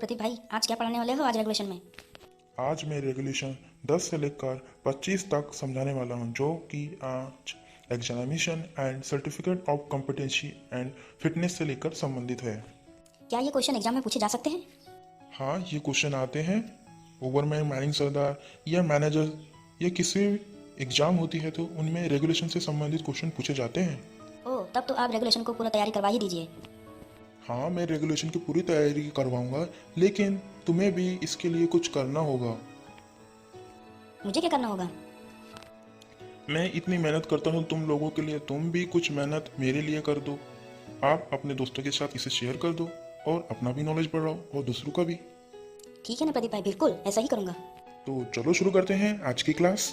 प्रदीप भाई, आज क्या पढ़ाने वाले हो आज रेगुलेशन में? आज मैं रेगुलेशन 10 से लेकर 25 तक समझाने वाला हूं, जो कि आज examination and certificate of competency and fitness से लेकर संबंधित है। क्या ये क्वेश्चन एग्जाम में पूछे जा सकते हैं? हाँ, ये क्वेश्चन आते हैं। ओवरमैन, मैनेजिंग सरदार या मैनेजर या किसी एग्जाम होती है तो उनमें रेगुलेशन से संबंधित क्वेश्चन पूछे जाते हैं। ओह, तब तो आप रेगुलेशन को पूरा तैयारी करवा ही दीजिए। हाँ, मैं रेगुलेशन की पूरी तैयारी करवाऊंगा, लेकिन तुम्हें भी इसके लिए कुछ करना होगा। मुझे क्या करना होगा? मैं इतनी मेहनत करता हूँ तुम लोगों के लिए, तुम भी कुछ मेहनत मेरे लिए कर दो। आप अपने दोस्तों के साथ इसे शेयर कर दो और अपना भी नॉलेज बढ़ाओ और दूसरों का भी। ठीक है ना प्रदीप भाई, बिल्कुल ऐसा ही करूँगा। तो चलो शुरू करते हैं आज की class.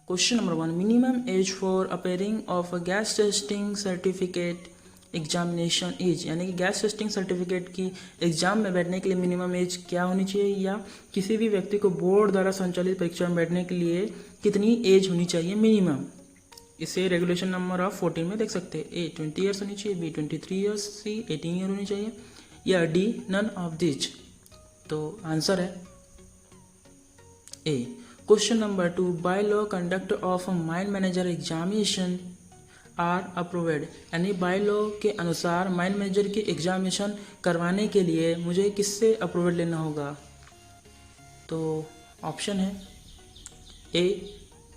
Question number 1. Minimum age for appearing of a gas testing certificate examination age, यानी कि गैस टेस्टिंग सर्टिफिकेट की एग्जाम में बैठने के लिए मिनिमम एज क्या होनी चाहिए, या किसी भी व्यक्ति को बोर्ड द्वारा संचालित परीक्षा में बैठने के लिए कितनी एज होनी चाहिए मिनिमम। इसे रेगुलेशन नंबर ऑफ 14 में देख सकते हैं। ए 20 ईयर्स होनी चाहिए, बी 23 ईयर्स, सी 18 ईयर होनी चाहिए, या डी नन ऑफ दिस। तो आंसर है A. Question number 2. By law conduct of mines manager examination are approved, यानी बाय लॉ के अनुसार माइंड मैनेजर की एग्जामिनेशन करवाने के लिए मुझे किससे अप्रूवल लेना होगा। तो ऑप्शन है A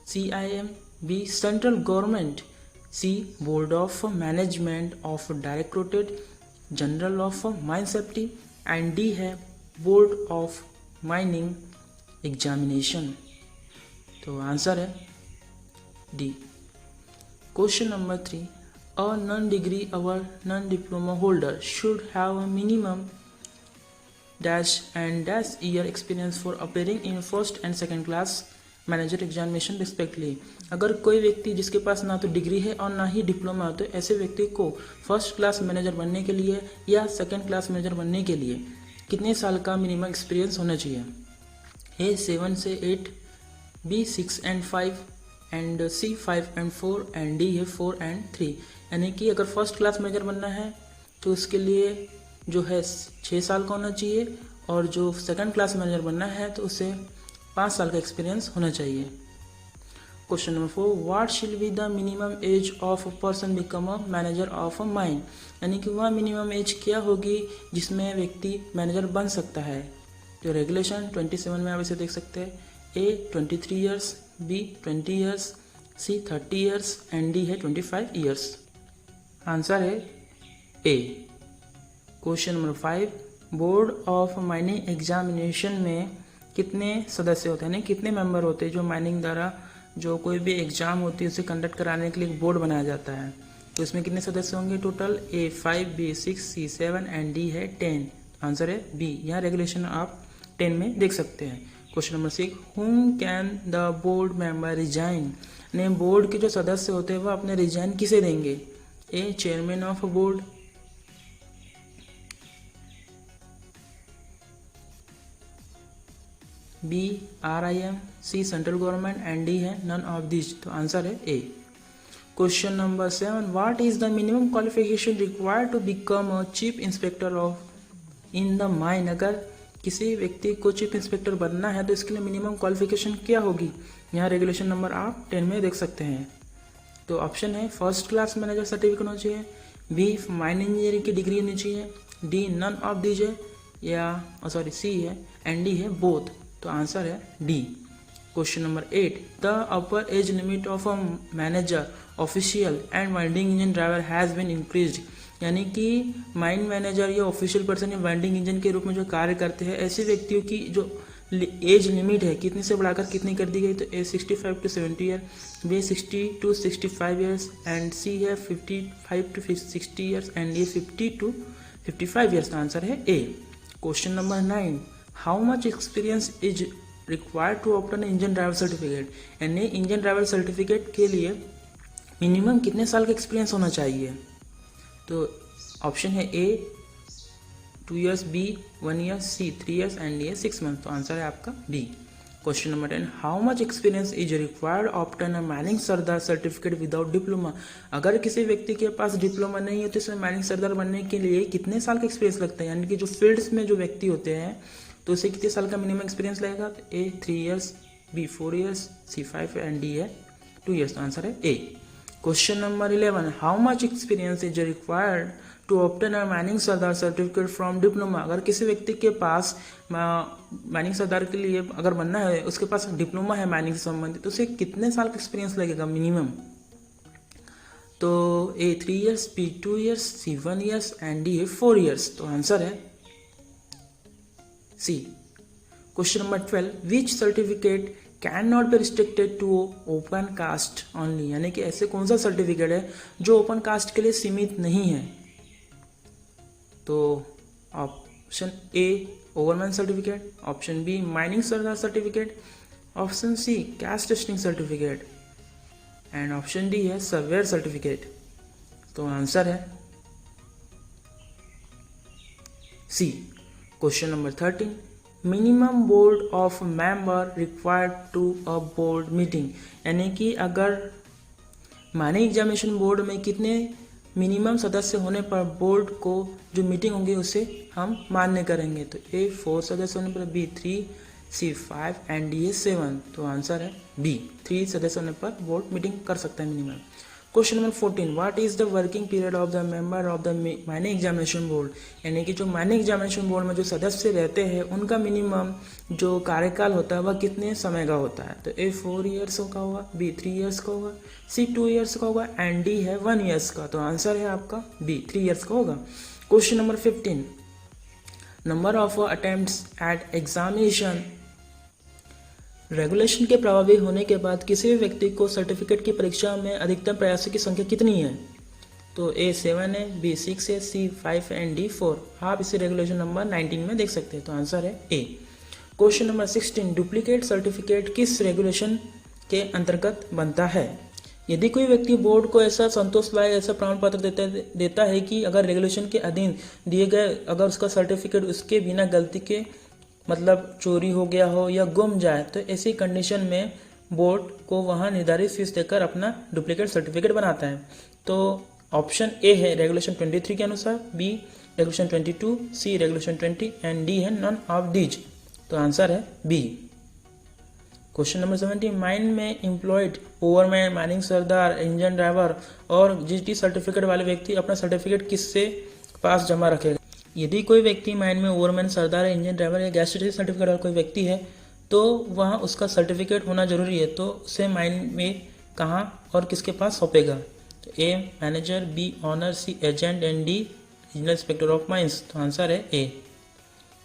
CIM, B central government, C board of management of directorate general of mine safety, and D है बोर्ड ऑफ माइनिंग एग्जामिनेशन। तो आंसर है D. Question number 3. A non degree और non diploma holder should have a minimum dash and dash year experience for appearing in first and second class manager examination respectively. अगर कोई व्यक्ति जिसके पास ना तो degree है और ना ही डिप्लोमा, तो ऐसे व्यक्ति को फर्स्ट क्लास मैनेजर बनने के लिए या सेकेंड क्लास मैनेजर बनने के लिए कितने साल का मिनिमम एक्सपीरियंस होना चाहिए। ए 7 से 8, B 6 and 5, and C 5 and 4, and D है 4 and 3। यानी कि अगर फर्स्ट क्लास मैनेजर बनना है तो उसके लिए जो है 6 साल का होना चाहिए, और जो सेकंड क्लास मैनेजर बनना है तो उसे 5 साल का एक्सपीरियंस होना चाहिए। Question number 4. व्हाट शिल be the minimum age of a person become a manager of a mine, यानी कि वह मिनिमम एज क्या होगी जिसमें व्यक्ति मैनेजर बन सकता है। जो रेगुलेशन 27 में आप इसे देख सकते हैं। A 23 years, B 20 years, C 30 years, and D है 25 ईयर्स। आंसर है A. Question number 5. Board of mining examination में कितने सदस्य होते हैं, यानी कितने मेंबर होते हैं। जो माइनिंग द्वारा जो कोई भी एग्जाम होती है उसे कंडक्ट कराने के लिए एक बोर्ड बनाया जाता है, तो इसमें कितने सदस्य होंगे total. A 5, B 6, C 7, and D है 10। आंसर है बी। यहाँ रेगुलेशन आप 10 में देख सकते हैं। Question number 6. whom can the board member resign, यानी बोर्ड के जो सदस्य होते हैं वह अपने रिजाइन किसे देंगे। A chairman of board, B RIM, C central government, and D है नन ऑफ दिस। तो आंसर है A. Question number 7. What is the minimum qualification required to become a chief inspector of in the mine, अगर किसी व्यक्ति को chief inspector बनना है तो इसके लिए मिनिमम क्वालिफिकेशन क्या होगी। यहाँ रेगुलेशन नंबर आप 10 में देख सकते हैं। तो ऑप्शन है फर्स्ट क्लास मैनेजर सर्टिफिकेट होना चाहिए, बी माइन इंजीनियरिंग की डिग्री होनी चाहिए, डी नन ऑफ दीज है, या सी है, एंड डी है बोथ। तो आंसर है D. Question number 8. The upper age limit of a manager official and winding engine driver has been increased, यानी कि माइन मैनेजर या ऑफिशियल पर्सन या वाइंडिंग इंजन के रूप में जो कार्य करते हैं ऐसे व्यक्तियों की जो एज लिमिट है कितनी से बढ़ाकर कितनी कर दी गई। तो A 65 to 70 year, B 60 to 65 years, and C है 55 to 60 ईयर्स, एंड ये 50 to 55 ईयर्स। का आंसर है A. Question number 9. How much experience is required to obtain engine driver certificate, यानी इंजन ड्राइवर सर्टिफिकेट के लिए मिनिमम कितने साल का एक्सपीरियंस होना चाहिए। तो ऑप्शन है A 2 years, B 1 year, C 3 years, and ये 6 मंथ। तो आंसर है आपका B. Question number 10, how much experience is required obtain a mining sardar certificate without diploma. अगर किसी व्यक्ति के पास डिप्लोमा नहीं है तो इसमें मैनिंग सरदार बनने के लिए कितने साल का एक्सपीरियंस लगता है, यानी कि जो फील्ड्स में जो व्यक्ति होते हैं तो उसे कितने साल का मिनिमम एक्सपीरियंस लगेगा। A 3 years, B 4 years, C 5 and D है 2 ईयर्स। तो आंसर है A. Question number 11, how much experience is required to obtain a mining sardar certificate from diploma. अगर किसी व्यक्ति के पास मैनिंग सरदार के लिए अगर बनना है, उसके पास डिप्लोमा है मैनिंग से संबंधित, तो उसे कितने साल का एक्सपीरियंस लगेगा मिनिमम। तो A 3 years, B 2 years, C 1 years and D 4 years. तो आंसर है C. Question number 12, which certificate can not be restricted to open cast only, यानी कि ऐसे कौन सा सर्टिफिकेट है जो ओपन कास्ट के लिए सीमित नहीं है। तो option A overman certificate, option B mining sardar certificate, option C gas testing certificate and option D है सर्वेयर सर्टिफिकेट। तो आंसर है C. Question number 13, minimum board of member required to a board meeting, यानी कि अगर mining examination board में कितने minimum सदस्य होने पर बोर्ड को जो मीटिंग होंगी उसे हम मान्य करेंगे। तो ए 4 सदस्य होने पर, बी 3, सी 5 एंड डी 7। तो आंसर है बी, 3 सदस्य होने पर बोर्ड मीटिंग कर सकता है minimum. Question number 14, what is the working period of the member of the mining examination board, यानी कि जो माइनिंग एग्जामिनेशन बोर्ड में जो सदस्य रहते हैं उनका मिनिमम जो कार्यकाल होता है वह कितने समय का होता है। तो ए 4 ईयर्स का होगा, बी 3 ईयर्स का होगा, सी 2 ईयर्स का होगा एंड डी है 1 ईयर्स का। तो आंसर है आपका बी, 3 ईयर्स का होगा। क्वेश्चन नंबर 15, नंबर of attempts at examination. Regulation के प्रभावी होने के बाद किसी भी व्यक्ति को सर्टिफिकेट की परीक्षा में अधिकतम प्रयासों की संख्या कितनी है। तो ए 7 है, बी 6 है, सी 5 एंड डी 4। आप इसे रेगुलेशन नंबर 19 में देख सकते हैं। तो आंसर है A. Question number 16, duplicate certificate किस रेगुलेशन के अंतर्गत बनता है। यदि कोई व्यक्ति बोर्ड को ऐसा संतोष लायक ऐसा प्रमाण पत्र देता है कि अगर रेगुलेशन के अधीन दिए गए अगर उसका सर्टिफिकेट उसके बिना गलती के मतलब चोरी हो गया हो या गुम जाए, तो ऐसी कंडीशन में बोर्ड को वहां निर्धारित फीस देकर अपना डुप्लीकेट सर्टिफिकेट बनाता है। तो ऑप्शन ए है रेगुलेशन 23 के अनुसार, B regulation 22, C regulation 20 and D है नॉन ऑफ दीज। तो आंसर है बी। क्वेश्चन नंबर 17, माइन में employed overman, mining sardar, engine driver और जीटी सर्टिफिकेट वाले व्यक्ति अपना सर्टिफिकेट किससे पास जमा रखेगा। यदि कोई व्यक्ति माइन में ओवरमैन, सरदार, इंजन ड्राइवर या गैस स्टेशन सर्टिफिकेट वाला कोई व्यक्ति है तो वहाँ उसका सर्टिफिकेट होना जरूरी है। तो उसे माइन में कहाँ और किसके पास सौंपेगा। तो A manager, B owner, C agent and D regional inspector of mines. तो आंसर है A.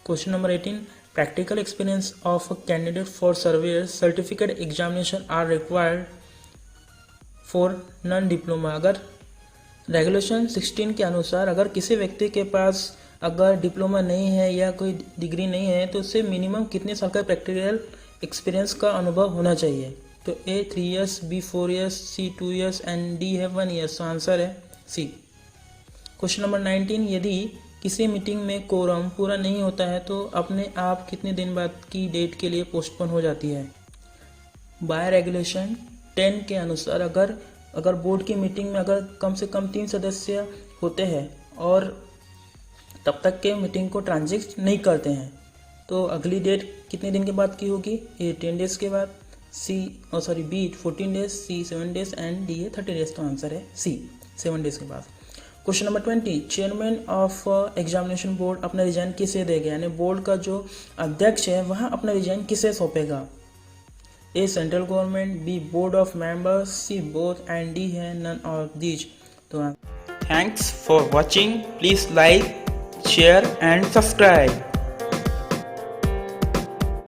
Question number 18, practical experience of candidate for surveyor certificate examination are required for non diploma. अगर रेगुलेशन 16 के अनुसार अगर किसी व्यक्ति के पास अगर डिप्लोमा नहीं है या कोई डिग्री नहीं है तो उससे मिनिमम कितने साल का प्रैक्टिकल एक्सपीरियंस का अनुभव होना चाहिए। तो A 3 years, B 4 years, C 2 years and D है 1 ईयर्स। तो आंसर है सी। क्वेश्चन नंबर 19, यदि किसी मीटिंग में कोरम पूरा नहीं होता है तो अपने आप कितने दिन बाद की डेट के लिए पोस्टपोन हो जाती है। बाय रेगुलेशन 10 के अनुसार अगर बोर्ड की मीटिंग में अगर कम से कम 3 सदस्य होते हैं और तब तक के मीटिंग को ट्रांजिट नहीं करते हैं तो अगली डेट कितने दिन के बाद की होगी। ए 10 डेज के बाद, B 14 days, C 7 days and D 30 days. तो आंसर है सी, 7 डेज के बाद। Question number 20, chairman of examination board अपना रिजाइन किसे देगा, यानी बोर्ड का जो अध्यक्ष है वह अपना रिजाइन किसे सौंपेगा। A central government, B board of members, C both and D है नन ऑफ दीज। तो thanks for watching, please like, share and subscribe.